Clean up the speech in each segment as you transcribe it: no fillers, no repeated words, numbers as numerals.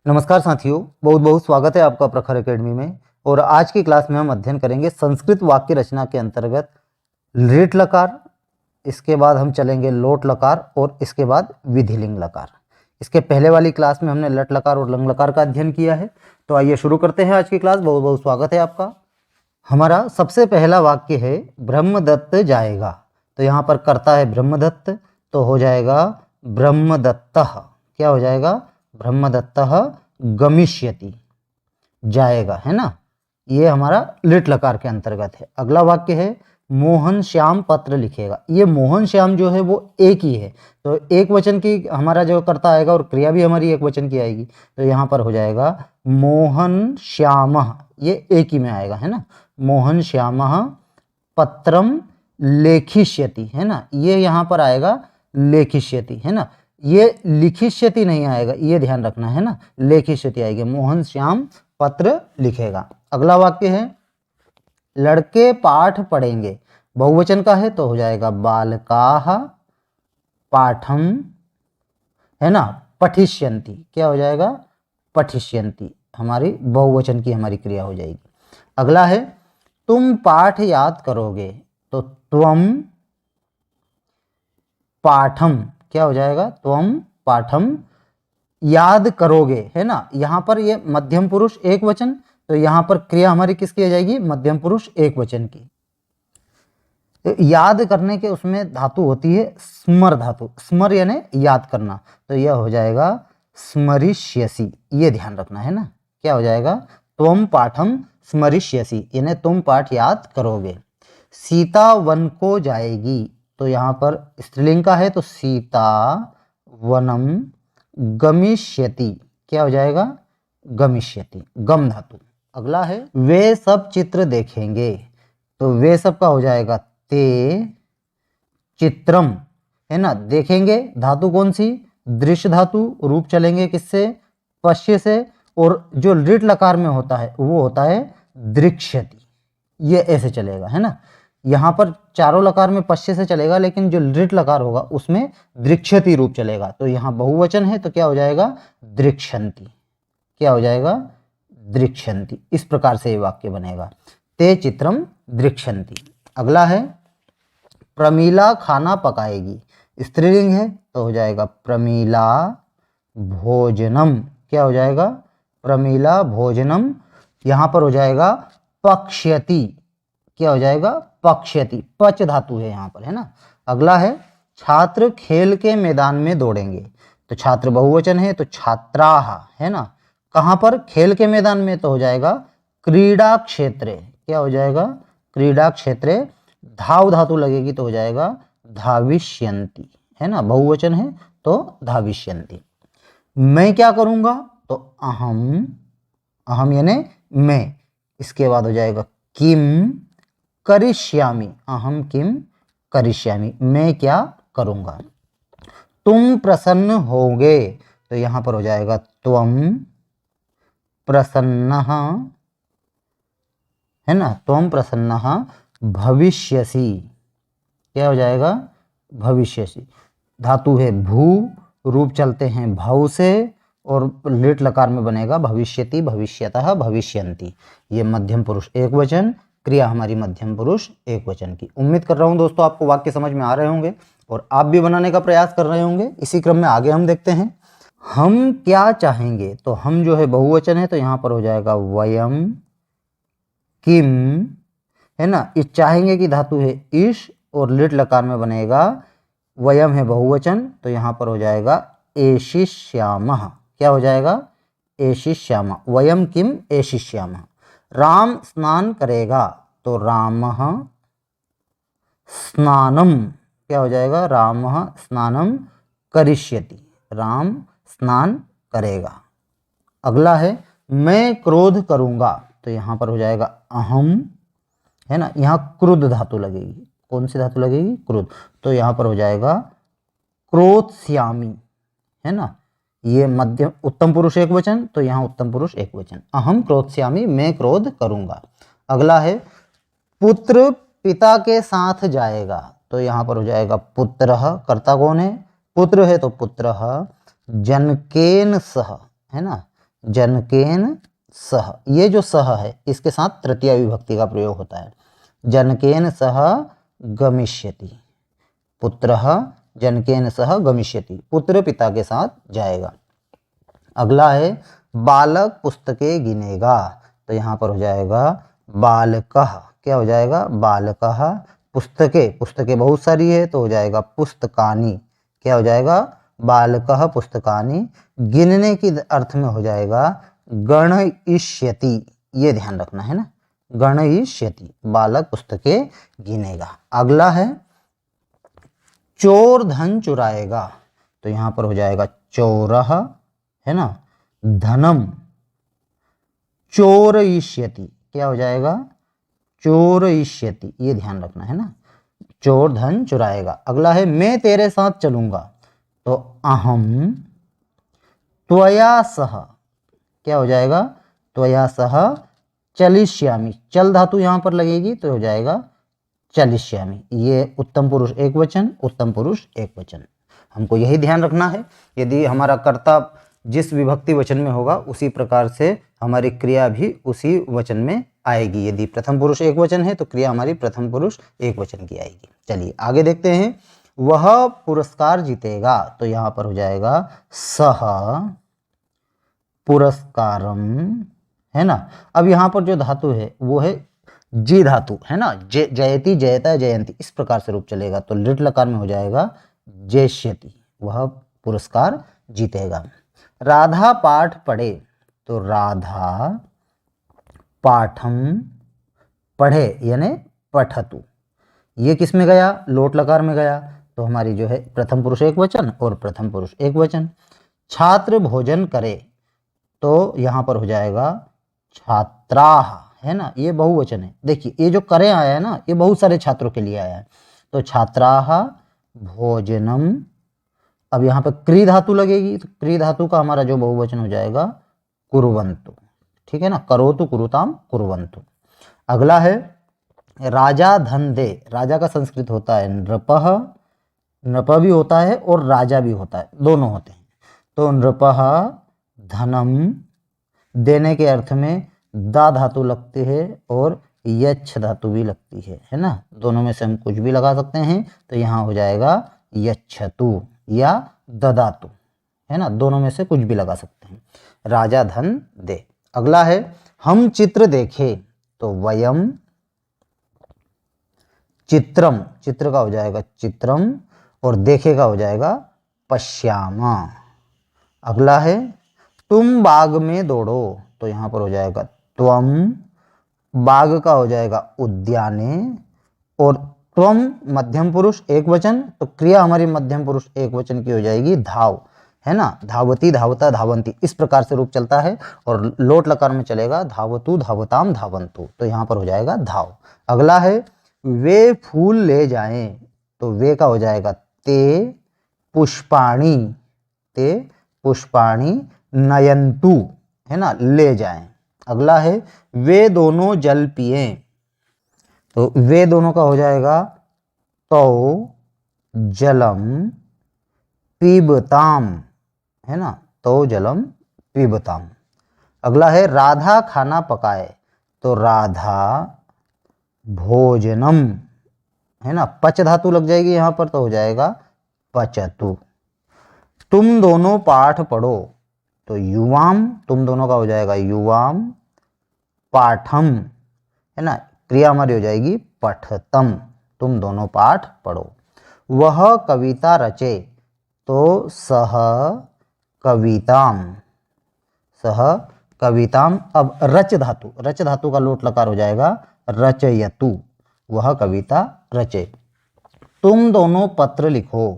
नमस्कार साथियों, बहुत बहुत स्वागत है आपका प्रखर एकेडमी में। और आज की क्लास में हम अध्ययन करेंगे संस्कृत वाक्य रचना के अंतर्गत लेट लकार, इसके बाद हम चलेंगे लोट लकार और इसके बाद विधिलिंग लकार। इसके पहले वाली क्लास में हमने लट लकार और लंग लकार का अध्ययन किया है। तो आइए शुरू करते हैं आज की क्लास। बहुत बहुत स्वागत है आपका। हमारा सबसे पहला वाक्य है ब्रह्मदत्त जाएगा। तो यहाँ पर कर्ता है ब्रह्मदत्त, तो हो जाएगा ब्रह्मदत्तः। क्या हो जाएगा? ब्रह्मदत्तः गमिष्यति, जाएगा, है ना। ये हमारा लिट लकार के अंतर्गत है। अगला वाक्य है मोहन श्याम पत्र लिखेगा। ये मोहन श्याम जो है वो एक ही है, तो एक वचन की हमारा जो कर्ता आएगा और क्रिया भी हमारी एक वचन की आएगी। तो यहाँ पर हो जाएगा मोहन श्यामः, ये एक ही में आएगा, है ना। मोहन श्यामः पत्रम लेखिष्यति, है ना। ये यहाँ पर आएगा लेखिष्यति, है ना। ये लिखिष्यति नहीं आएगा, ये ध्यान रखना, है ना। लेखिष्यति आएगी। मोहन श्याम पत्र लिखेगा। अगला वाक्य है लड़के पाठ पढ़ेंगे। बहुवचन का है तो हो जाएगा बालकाः पाठम, है ना, पठिष्यन्ति। क्या हो जाएगा? पठिष्यन्ति, हमारी बहुवचन की हमारी क्रिया हो जाएगी। अगला है तुम पाठ याद करोगे, तो त्वम पाठम। क्या हो जाएगा? त्वम पाठम याद करोगे, है ना। यहाँ पर ये मध्यम पुरुष एक वचन, तो यहाँ पर क्रिया हमारी किसकी आ जाएगी? मध्यम पुरुष एक वचन की। तो याद करने के उसमें धातु होती है स्मर धातु, स्मर यानी याद करना, तो यह हो जाएगा स्मरिष्यसि। ये ध्यान रखना, है ना। क्या हो जाएगा? त्वम पाठम स्मरिष्यसि, यानी तुम पाठ याद करोगे। सीता वन को जाएगी, तो यहाँ पर स्त्रीलिंग का है तो सीता वनम गमिष्यति। क्या हो जाएगा? गमिष्यति, गम धातु। अगला है वे सब चित्र देखेंगे, तो वे सब का हो जाएगा ते चित्रम, है ना। देखेंगे धातु कौन सी? दृश्य धातु। रूप चलेंगे किससे? पश्य से। और जो लिट लकार में होता है वो होता है दृक्ष्यति, ये ऐसे चलेगा, है ना। यहाँ पर चारों लकार में पश्य से चलेगा, लेकिन जो लिट लकार होगा उसमें दृक्ष्यति रूप चलेगा। तो यहाँ बहुवचन है तो क्या हो जाएगा? दृक्षन्ति। क्या हो जाएगा? दृक्षन्ति। इस प्रकार से ये वाक्य बनेगा, ते चित्रम दृक्षन्ति। अगला है प्रमीला खाना पकाएगी। स्त्रीलिंग है तो हो जाएगा प्रमीला भोजनम। क्या हो जाएगा? प्रमीला भोजनम। यहाँ पर हो जाएगा पक्ष्यति। क्या हो जाएगा? पक्ष्यति, पच धातु है यहाँ पर, है ना। अगला है छात्र खेल के मैदान में दौड़ेंगे, तो छात्र बहुवचन है तो छात्राः, है ना। कहाँ पर? खेल के मैदान में, तो हो जाएगा क्रीडा क्षेत्रे। क्या हो जाएगा? क्रीडा क्षेत्रे। धाव धातु लगेगी तो हो जाएगा धाविष्यन्ति, है ना। बहुवचन है तो धाविष्यन्ति। मैं क्या करूँगा? तो अहम, अहम यानी मैं। इसके बाद हो जाएगा किम करिष्यामि, अहम किम करिष्यामि, मैं क्या करूँगा। तुम प्रसन्न होगे, तो यहाँ पर हो जाएगा त्वम प्रसन्नः, है ना। त्वम प्रसन्नः भविष्यसि। क्या हो जाएगा? भविष्यसि। धातु है भू, रूप चलते हैं भव से, और लिट लकार में बनेगा भविष्यति, भविष्यतः, भविष्यन्ति। ये मध्यम पुरुष एक वचन, क्रिया हमारी मध्यम पुरुष एक वचन की। उम्मीद कर रहा हूँ दोस्तों आपको वाक्य समझ में आ रहे होंगे और आप भी बनाने का प्रयास कर रहे होंगे। इसी क्रम में आगे हम देखते हैं हम क्या चाहेंगे। तो हम जो है बहुवचन है तो यहाँ पर हो जाएगा वयम किम, है ना। इस चाहेंगे की धातु है ईश और लिट लकार में बनेगा वयम है बहुवचन, तो यहाँ पर हो जाएगा एशिष्यामः। क्या हो जाएगा? एशिष्यामः। वयम किम एशिष्यामः। राम स्नान करेगा, तो रामः स्नानम। क्या हो जाएगा? रामः स्नानम करिष्यति, राम स्नान करेगा। अगला है मैं क्रोध करूँगा, तो यहाँ पर हो जाएगा अहम, है ना। यहाँ क्रुद्ध धातु लगेगी। कौन सी धातु लगेगी? क्रुद्ध। तो यहाँ पर हो जाएगा क्रोध्यामि, है ना। ये मध्यम उत्तम पुरुष एक वचन, तो यहाँ उत्तम पुरुष एक वचन। अहम क्रोध्यामि, मैं क्रोध करूँगा। अगला है पुत्र पिता के साथ जाएगा, तो यहाँ पर हो जाएगा पुत्रः। कर्ता कौन है? पुत्र है तो पुत्रः। जनकेन सह, है ना। जनकेन सह, ये जो सह है इसके साथ तृतीया विभक्ति का प्रयोग होता है। जनकेन सह गमिष्यति, पुत्रः जनकेन सह गमिष्यति, पुत्र पिता के साथ जाएगा। अगला है बालक पुस्तकें गिनेगा, तो यहाँ पर हो जाएगा बालकः, क्या हो जाएगा बालकः, पुस्तकें, पुस्तकें बहुत सारी है तो हो जाएगा पुस्तकानि, क्या हो जाएगा बालकः पुस्तकानि, गिनने की अर्थ में हो जाएगा गणयिष्यति, ये ध्यान रखना है ना, गणयिष्यति, बालक पुस्तकें गिनेगा। अगला है चोर धन चुराएगा, तो यहाँ पर हो जाएगा चोरः, है ना, धनम चोरयिष्यति, क्या हो जाएगा चोरयिष्यति, ये ध्यान रखना है ना, चोर धन चुराएगा। अगला है मैं तेरे साथ चलूंगा, तो अहम त्वया सह, क्या हो जाएगा त्वया सह चलिष्यामि, चल धातु यहाँ पर लगेगी तो हो जाएगा चलिष्यामि, ये उत्तम पुरुष एक वचन, उत्तम पुरुष एक वचन, हमको यही ध्यान रखना है। यदि हमारा कर्ता जिस विभक्ति वचन में होगा उसी प्रकार से हमारी क्रिया भी उसी वचन में आएगी। यदि प्रथम पुरुष एक वचन है तो क्रिया हमारी प्रथम पुरुष एक वचन की आएगी। चलिए आगे देखते हैं, वह पुरस्कार जीतेगा, तो यहाँ पर हो जाएगा सह पुरस्कारम, है ना। अब यहाँ पर जो धातु है वो है जी धातु, है ना, जयति जयता जयंती, इस प्रकार से रूप चलेगा, तो लिट लकार में हो जाएगा जेष्यति, वह पुरस्कार जीतेगा। राधा पाठ पढ़े, तो राधा पाठम पढ़े यानी पठतु, ये किस में गया लोट लकार में गया, तो हमारी जो है प्रथम पुरुष एक वचन और प्रथम पुरुष एक वचन। छात्र भोजन करे, तो यहाँ पर हो जाएगा छात्राः, है ना, ये बहुवचन है। देखिए ये जो करे आया है ना, ये बहुत सारे छात्रों के लिए आया है, तो छात्राः भोजनम। अब यहाँ पर क्री धातु लगेगी, तो क्री धातु का हमारा जो बहुवचन हो जाएगा कुर्वन्तु, ठीक है ना, करोतु कुरुताम कुर्वन्तु। अगला है राजा धन दे, राजा का संस्कृत होता है नृपः, नृप भी होता है और राजा भी होता है, दोनों होते हैं, तो नृपः धनम, देने के अर्थ में दा धातु लगती है और यच्छ धातु भी लगती है ना, दोनों में से हम कुछ भी लगा सकते हैं, तो यहाँ हो जाएगा यच्छतु या ददातु, है ना, दोनों में से कुछ भी लगा सकते हैं, राजा धन दे। अगला है हम चित्र देखे, तो वयम चित्रम, चित्र का हो जाएगा चित्रम और देखे का हो जाएगा पश्यामा। अगला है तुम बाग में दौड़ो, तो यहाँ पर हो जाएगा त्वम, बाग का हो जाएगा उद्याने और त्वम मध्यम पुरुष एक वचन, तो क्रिया हमारी मध्यम पुरुष एक वचन की हो जाएगी धाव, है ना, धावती धावता धावंती, इस प्रकार से रूप चलता है, और लोट लकार में चलेगा धावतु धावताम धावंतु, तो यहाँ पर हो जाएगा धाव। अगला है वे फूल ले जाएं, तो वे का हो जाएगा ते पुष्पाणि, ते पुष्पाणि नयंतु, है ना, ले जाएं। अगला है वे दोनों जल पिए, तो वे दोनों का हो जाएगा तो जलम पीबताम, है ना, तो जलम पीबताम। अगला है राधा खाना पकाए, तो राधा भोजनम, है ना, पच धातु लग जाएगी यहाँ पर, तो हो जाएगा पचतु। तुम दोनों पाठ पढ़ो, तो युवाम, तुम दोनों का हो जाएगा युवाम पाठम, है ना, क्रिया हमारी हो जाएगी पठतम, तुम दोनों पाठ पढ़ो। वह कविता रचे, तो सह कविताम, सह कविताम। अब रच धातु, रच धातु का लोट लकार हो जाएगा रचयतु, वह कविता रचे। तुम दोनों पत्र लिखो,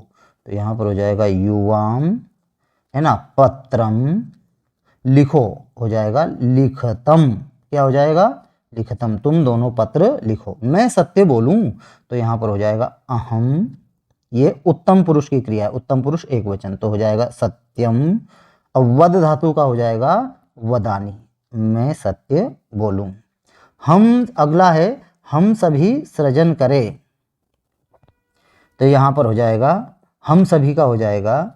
तो यहाँ पर हो जाएगा युवाम, है ना, पत्रम लिखो, हो जाएगा लिखतम, क्या हो जाएगा लिखतम, तुम दोनों पत्र लिखो। मैं सत्य बोलूं, तो यहाँ पर हो जाएगा अहम, ये उत्तम पुरुष की क्रिया है, उत्तम पुरुष एक वचन, तो हो जाएगा सत्यम। अब वद धातु का हो जाएगा वदानी, मैं सत्य बोलूं। हम, अगला है हम सभी सृजन करें, तो यहाँ पर हो जाएगा हम सभी का हो जाएगा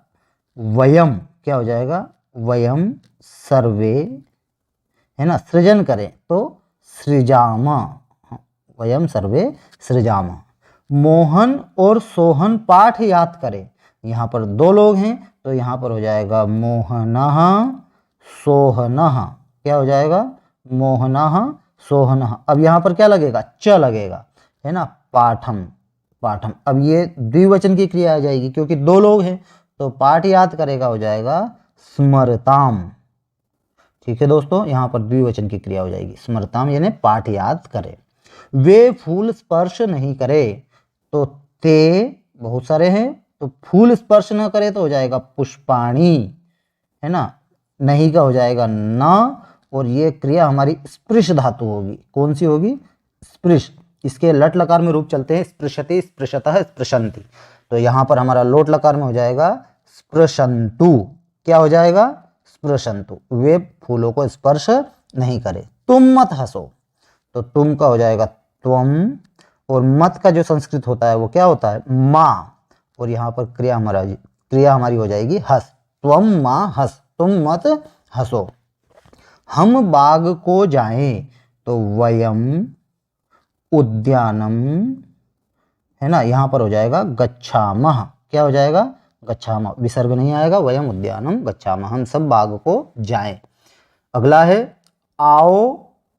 वयम, क्या हो जाएगा वयम सर्वे, है ना, सृजन करें तो सृजाम, वयम सर्वे सृजाम। मोहन और सोहन पाठ याद करें, यहाँ पर दो लोग हैं तो यहाँ पर हो जाएगा मोहनः सोहनः, क्या हो जाएगा, मोहनः सोहनः। अब यहाँ पर क्या लगेगा, च लगेगा, है ना, पाठम, पाठम। अब ये द्विवचन की क्रिया आ जाएगी क्योंकि दो लोग हैं, तो पाठ याद करेगा हो जाएगा स्मरताम। ठीक है दोस्तों, यहाँ पर द्विवचन की क्रिया हो जाएगी स्मरताम, यानी पाठ याद करे। वे फूल स्पर्श नहीं करे, तो ते बहुत सारे हैं तो फूल स्पर्श न करे तो हो जाएगा पुष्पाणी, है ना, नहीं का हो जाएगा न, और ये क्रिया हमारी स्पृश धातु होगी। कौन सी होगी, स्पृश। इसके लट लकार में रूप चलते हैं स्पृशति, स्पृशतः, स्पृशंति, तो यहाँ पर हमारा लोट लकार में हो जाएगा स्पृशंतु। क्या हो जाएगा, स्पृशंतु। वे फूलों को स्पर्श नहीं करे। तुम मत हंसो, तो तुम का हो जाएगा त्वम, और मत का जो संस्कृत होता है वो क्या होता है, माँ, और यहाँ पर क्रिया हमारी हो जाएगी हंस। त्वम माँ हंस, तुम मत हंसो। हम बाग को जाएं तो वयम उद्यानम, है ना, यहाँ पर हो जाएगा गच्छामः। क्या हो जाएगा, गच्छामः, विसर्ग नहीं आएगा, वयम उद्यानम गच्छामः, हम सब बाग को जाएं। अगला है आओ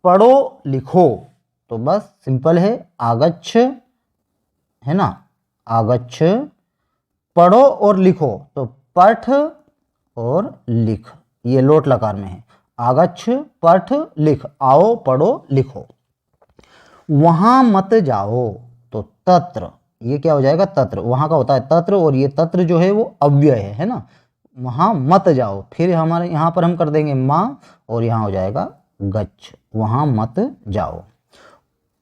पढ़ो लिखो, तो बस सिंपल है आगच्छ, है ना, आगच्छ, पढ़ो और लिखो, तो पठ और लिख, ये लोट लकार में है, आगच्छ पठ लिख, आओ पढ़ो लिखो। वहां मत जाओ, तो तत्र, ये क्या हो जाएगा, तत्र, वहां का होता है तत्र, और ये तत्र जो है वो अव्यय है ना, वहां मत जाओ, फिर हमारे यहाँ पर हम कर देंगे माँ, और यहाँ हो जाएगा गच्छ, वहां मत जाओ।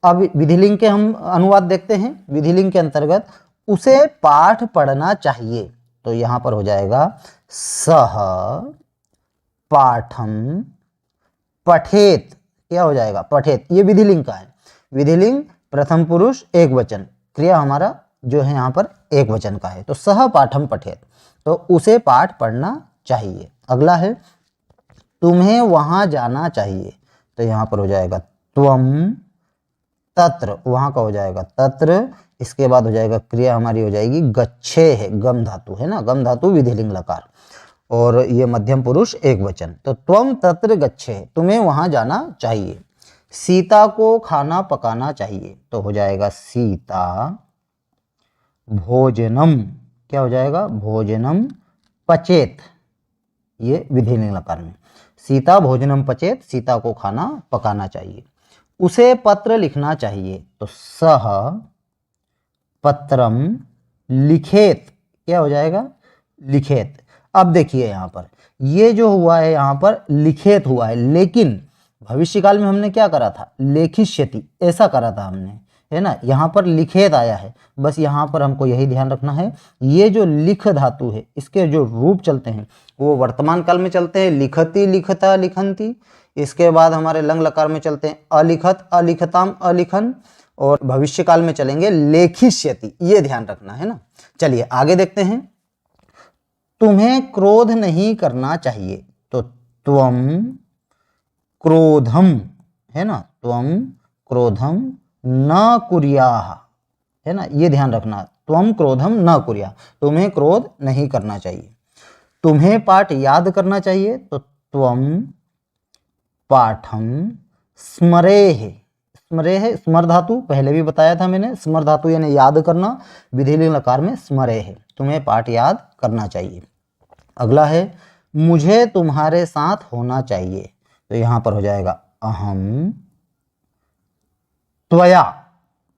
अब विधिलिंग के हम अनुवाद देखते हैं। विधिलिंग के अंतर्गत उसे पाठ पढ़ना चाहिए, तो यहाँ पर हो जाएगा सह पाठम पठेत, क्या हो जाएगा, पठेत, ये विधिलिंग का है। विधिलिंग प्रथम पुरुष एक वचन, क्रिया हमारा जो है यहाँ पर एक वचन का है, तो सह पाठम पठेत, तो उसे पाठ पढ़ना चाहिए। अगला है तुम्हें वहां जाना चाहिए, तो यहाँ पर हो जाएगा त्वम तत्र, वहां का हो जाएगा तत्र, इसके बाद हो जाएगा क्रिया हमारी हो जाएगी गच्छे, है गम धातु, है ना, गम धातु विधिलिंग लकार, और ये मध्यम पुरुष एक वचन, तो त्वम तत्र गच्छे, तुम्हें वहां जाना चाहिए। सीता को खाना पकाना चाहिए, तो हो जाएगा सीता भोजनम, क्या हो जाएगा, भोजनम पचेत, ये विधिलिंग लकार में, सीता भोजनम पचेत, सीता को खाना पकाना चाहिए। उसे पत्र लिखना चाहिए, तो सह पत्रम लिखेत, क्या हो जाएगा, लिखेत। अब देखिए यहाँ पर ये जो हुआ है यहाँ पर लिखेत हुआ है, लेकिन भविष्य काल में हमने क्या करा था, लेखिष्यति ऐसा करा था हमने, है ना, यहाँ पर लिखेत आया है। बस यहाँ पर हमको यही ध्यान रखना है, ये जो लिख धातु है इसके जो रूप चलते हैं वो वर्तमान काल में चलते हैं लिखति लिखता लिखंती, इसके बाद हमारे लंग लकार में चलते हैं अलिखत अलिखताम अलिखन, और भविष्य काल में चलेंगे लेखिष्यति, ये ध्यान रखना है ना। चलिए आगे देखते हैं। तुम्हें क्रोध नहीं करना चाहिए, तो त्वम क्रोधम, है ना, त्वम क्रोधम न कुर्याः, है ना, ये ध्यान रखना, त्वम क्रोधम न कुर्याः, तुम्हें क्रोध नहीं करना चाहिए। तुम्हें पाठ याद करना चाहिए, तो त्वम पाठम स्मरेः, स्मरेः स्मर धातु पहले भी बताया था मैंने, स्मर धातु यानी याद करना, विधिलिंग लकार में स्मरेः, तुम्हें पाठ याद करना चाहिए। अगला है मुझे तुम्हारे साथ होना चाहिए, तो यहाँ पर हो जाएगा अहम त्वया,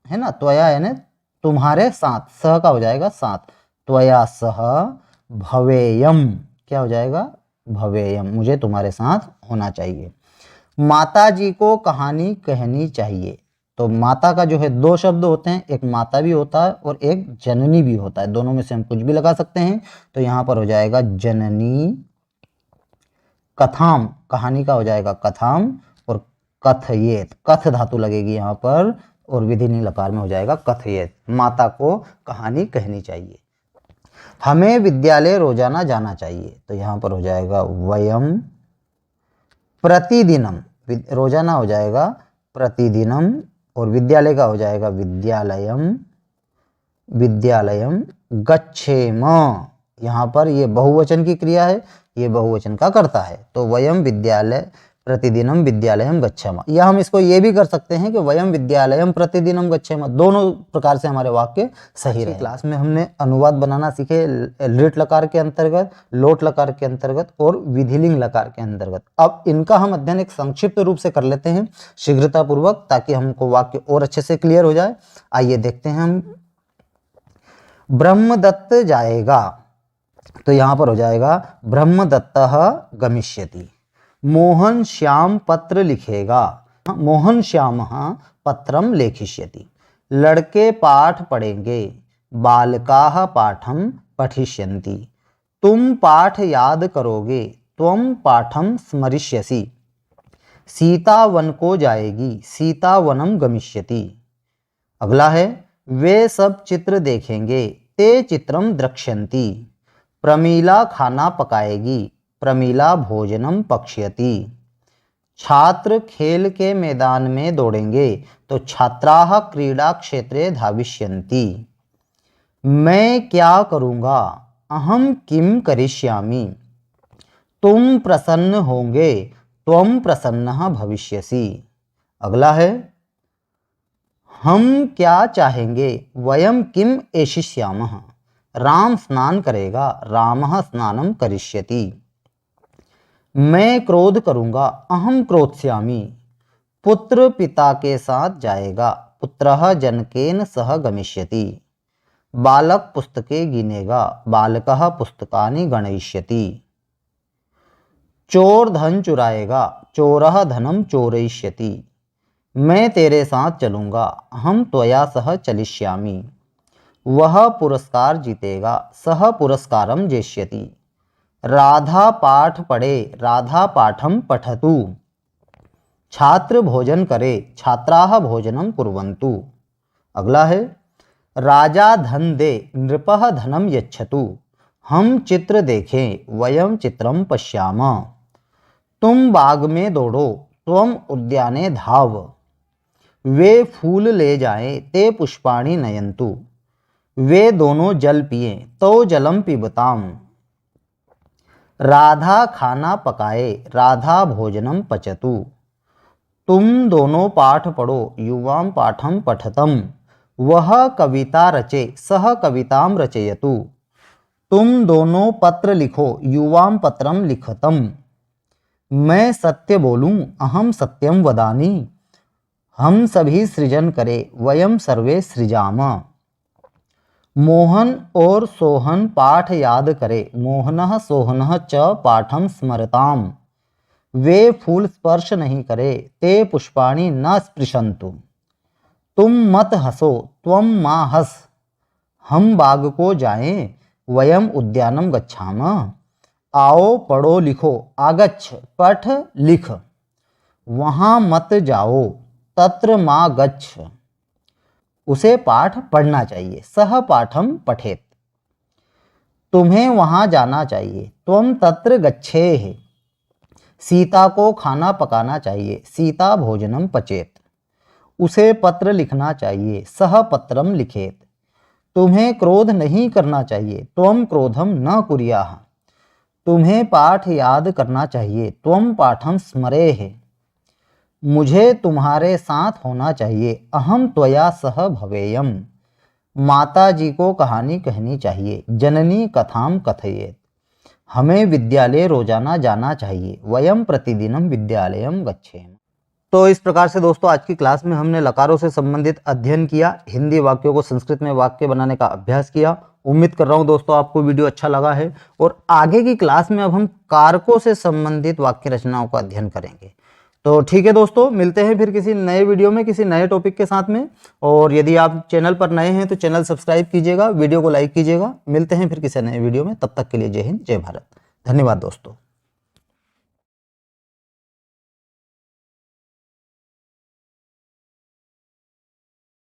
है ना, त्वया यानी तुम्हारे साथ, सह का हो जाएगा साथ, त्वया सह भवेयम, क्या हो जाएगा, भवेयम, मुझे तुम्हारे साथ होना चाहिए। माता जी को कहानी कहनी चाहिए, तो माता का जो है दो शब्द होते हैं, एक माता भी होता है और एक जननी भी होता है, दोनों में से हम कुछ भी लगा सकते हैं, तो यहाँ पर हो जाएगा जननी कथाम, कहानी का हो जाएगा कथाम, और कथयेत, कथ धातु लगेगी यहाँ पर, और विधिलिंग लकार में हो जाएगा कथयेत, माता को कहानी कहनी चाहिए। हमें विद्यालय रोजाना जाना चाहिए, तो यहाँ पर हो जाएगा वयम प्रतिदिनम, रोजाना हो जाएगा प्रतिदिनम, और विद्यालय का हो जाएगा विद्यालयम, विद्यालयम गच्छेम। यहाँ पर ये बहुवचन की क्रिया है, ये बहुवचन का कर्ता है, तो वयम विद्यालय प्रतिदिनम विद्यालयम गच्छेम। या हम इसको ये भी कर सकते हैं कि वयम विद्यालयम प्रतिदिनम गच्छेम, दोनों प्रकार से हमारे वाक्य सही रहे। क्लास में हमने अनुवाद बनाना सीखे लिट लकार के अंतर्गत, लोट लकार के अंतर्गत और विधिलिंग लकार के अंतर्गत। अब इनका हम अध्ययन एक संक्षिप्त रूप से कर लेते हैं शीघ्रतापूर्वक, ताकि हमको वाक्य और अच्छे से क्लियर हो जाए। आइए देखते हैं हम। ब्रह्मदत्त जाएगा, तो यहाँ पर हो जाएगा ब्रह्मदत्तः गमिष्यति। मोहन श्याम पत्र लिखेगा, मोहन श्यामः पत्रम लेखिष्यति। लड़के पाठ पढ़ेंगे, बालकाः पाठं पठिष्यन्ति। तुम पाठ याद करोगे, त्वं पाठं स्मरिष्यसि। सीता वन को जाएगी, सीता वनम गमिष्यति। अगला है वे सब चित्र देखेंगे, ते चित्रम द्रक्ष्यन्ति। प्रमीला खाना पकाएगी, प्रमीला भोजनम पक्ष्यति। छात्र खेल के मैदान में दौड़ेंगे, तो छात्राः क्रीडा क्षेत्रे धाविष्यन्ति। मैं क्या करूँगा, अहम किम करिष्यामि। तुम प्रसन्न होंगे, त्वं प्रसन्नः भविष्यसि। अगला है हम क्या चाहेंगे, वयम किम एषिष्यामः। राम स्नान करेगा, रामः स्नानं करिष्यति। मैं क्रोध करूँगा, अहम क्रोध्यामि। पुत्र पिता के साथ जाएगा, पुत्रः जनकेन सह गमिष्यति। बालक पुस्तकें गिनेगा, बालकः पुस्तकानि गणयिष्यति। चोर धन चुराएगा, चोरः धनम चोरयिष्यति। मैं तेरे साथ चलूँगा, अहम त्वया सह चलिष्यामि। वह पुरस्कार जीतेगा, सह पुरस्कारम जेष्यति। राधा पाठ पढ़े, राधा पाठम पठतु। छात्र भोजन करे, छात्राः भोजनम कुर्वन्तु। अगला है राजा धन दे, नृपः धनम यच्छतु। हम चित्र देखें, वयम चित्रम पश्याम। तुम बाग में दौड़ो, त्वम उद्याने धाव। वे फूल ले जाएं, ते पुष्पाणि नयन्तु। वे दोनों जल पिए, तो जलम पिबताम। राधा खाना पकाए, राधा भोजनम पचतु। तुम दोनों पाठ पढ़ो, युवाम पाठम पठतम। वह कविता रचे, सह कविताम रचयतु। तुम दोनों पत्र लिखो, युवाम पत्रम लिखतम। मैं सत्य बोलूं, अहम सत्यम वदामि। हम सभी सृजन करें, वयम सर्वे सृजाम। मोहन और सोहन पाठ याद करे, मोहनः सोहनः च पाठम स्मरताम। वे फूल स्पर्श नहीं करे, ते पुष्पाणि न स्पृशन्तु। तुम मत हंसो, त्वं मा हंस। हम बाग को जाएं, वयम उद्यानम गच्छाम। आओ पढ़ो लिखो, आगच्छ पठ लिख। वहाँ मत जाओ, तत्र मा गच्छ। उसे पाठ पढ़ना चाहिए, सह पाठम पठेत। तुम्हें वहाँ जाना चाहिए, त्वं तत्र गच्छेः। सीता को खाना पकाना चाहिए, सीता भोजनम पचेत। उसे पत्र लिखना चाहिए, सह पत्रम लिखेत। तुम्हें क्रोध नहीं करना चाहिए, त्वं क्रोधम न कुर्याः। तुम्हें पाठ याद करना चाहिए, त्वं पाठम स्मरेः। मुझे तुम्हारे साथ होना चाहिए, अहम त्वया सह भवेयम। माता जी को कहानी कहनी चाहिए, जननी कथाम कथयेत। हमें विद्यालय रोजाना जाना चाहिए, वयम प्रतिदिनम विद्यालयम गच्छेम। तो इस प्रकार से दोस्तों आज की क्लास में हमने लकारों से संबंधित अध्ययन किया, हिंदी वाक्यों को संस्कृत में वाक्य बनाने का अभ्यास किया। उम्मीद कर रहा हूं दोस्तों आपको वीडियो अच्छा लगा है, और आगे की क्लास में अब हम कारकों से संबंधित वाक्य रचनाओं का अध्ययन करेंगे। तो ठीक है दोस्तों, मिलते हैं फिर किसी नए वीडियो में किसी नए टॉपिक के साथ में। और यदि आप चैनल पर नए हैं तो चैनल सब्सक्राइब कीजिएगा, वीडियो को लाइक कीजिएगा। मिलते हैं फिर किसी नए वीडियो में, तब तक के लिए जय हिंद जय भारत। धन्यवाद दोस्तों।